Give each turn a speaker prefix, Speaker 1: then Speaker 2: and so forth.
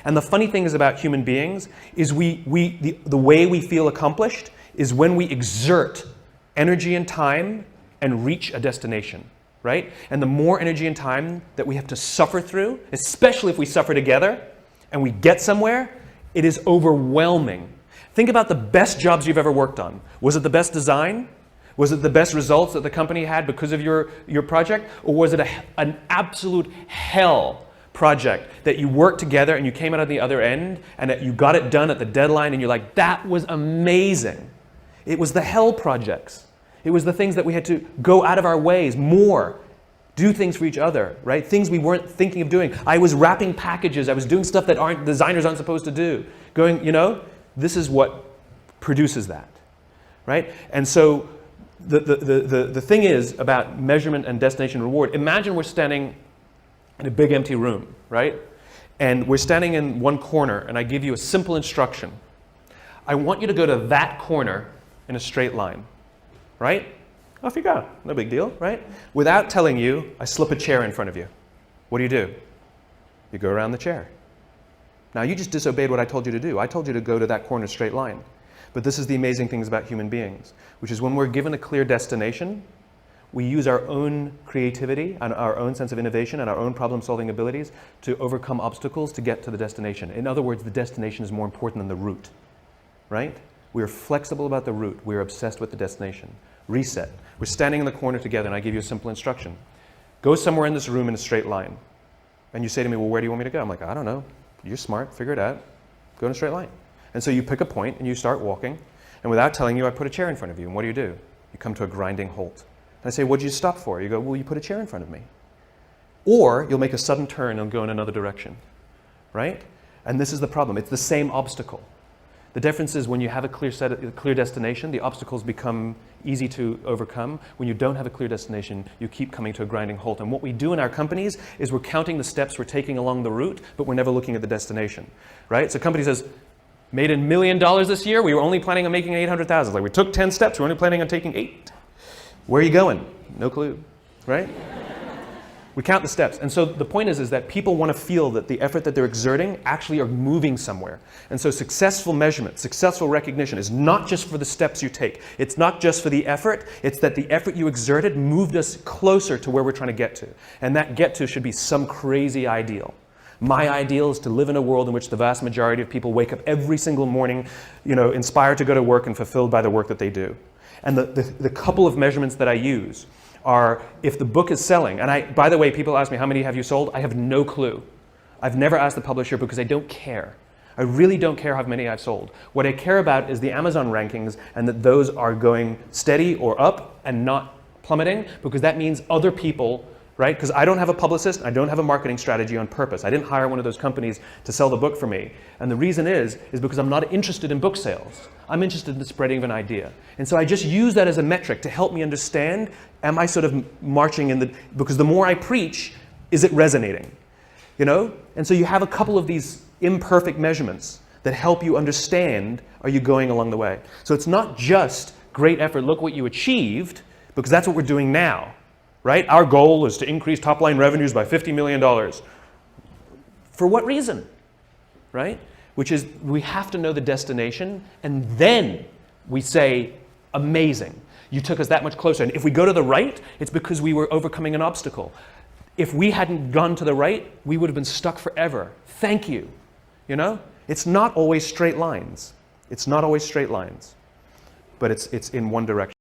Speaker 1: And the funny thing is about human beings is the way we feel accomplished is when we exert energy and time and reach a destination, right? And the more energy and time that we have to suffer through, especially if we suffer together and we get somewhere, it is overwhelming. Think about the best jobs you've ever worked on. Was it the best design? Was it the best results that the company had because of your project? Or was it an absolute hell project that you worked together and you came out of the other end and that you got it done at the deadline and you're like, that was amazing. It was the hell projects. It was the things that we had to go out of our ways more, do things for each other, right? Things we weren't thinking of doing. I was wrapping packages. I was doing stuff that designers aren't supposed to do. Going, this is what produces that, right? And so the thing is about measurement and destination reward. Imagine we're standing in a big empty room, right? And we're standing in one corner and I give you a simple instruction. I want you to go to that corner in a straight line, right? Off you go, no big deal, right? Without telling you, I slip a chair in front of you. What do? You go around the chair. Now you just disobeyed what I told you to do. I told you to go to that corner straight line. But this is the amazing things about human beings, which is when we're given a clear destination, we use our own creativity and our own sense of innovation and our own problem-solving abilities to overcome obstacles to get to the destination. In other words, the destination is more important than the route, right? We're flexible about the route. We're obsessed with the destination. Reset. We're standing in the corner together and I give you a simple instruction. Go somewhere in this room in a straight line. And you say to me, well, where do you want me to go? I'm like, I don't know. You're smart. Figure it out. Go in a straight line. And so you pick a point and you start walking. And without telling you, I put a chair in front of you. And what do? You come to a grinding halt. And I say, what did you stop for? You go, well, you put a chair in front of me. Or you'll make a sudden turn and go in another direction, right? And this is the problem. It's the same obstacle. The difference is when you have a clear destination, the obstacles become easy to overcome. When you don't have a clear destination, you keep coming to a grinding halt. And what we do in our companies is we're counting the steps we're taking along the route, but we're never looking at the destination, right? So a company says, made $1 million this year, we were only planning on making 800,000. Like we took 10 steps, we're only planning on taking 8. Where are you going? No clue, right? We count the steps. And so the point is that people want to feel that the effort that they're exerting actually are moving somewhere. And so successful measurement, successful recognition is not just for the steps you take. It's not just for the effort. It's that the effort you exerted moved us closer to where we're trying to get to. And that get to should be some crazy ideal. My ideal is to live in a world in which the vast majority of people wake up every single morning, inspired to go to work and fulfilled by the work that they do. And the couple of measurements that I use are if the book is selling, and by the way, people ask me, how many have you sold? I have no clue. I've never asked the publisher because I don't care. I really don't care how many I've sold. What I care about is the Amazon rankings and that those are going steady or up and not plummeting, because that means other people, right? Because I don't have a publicist, I don't have a marketing strategy on purpose. I didn't hire one of those companies to sell the book for me. And the reason is because I'm not interested in book sales. I'm interested in the spreading of an idea. And so I just use that as a metric to help me understand, am I sort of marching because the more I preach, is it resonating? And so you have a couple of these imperfect measurements that help you understand, are you going along the way? So it's not just great effort, look what you achieved, because that's what we're doing now. Right? Our goal is to increase top-line revenues by $50 million. For what reason? Right? Which is, we have to know the destination, and then we say, amazing. You took us that much closer. And if we go to the right, it's because we were overcoming an obstacle. If we hadn't gone to the right, we would have been stuck forever. Thank you. It's not always straight lines. It's not always straight lines. But it's in one direction.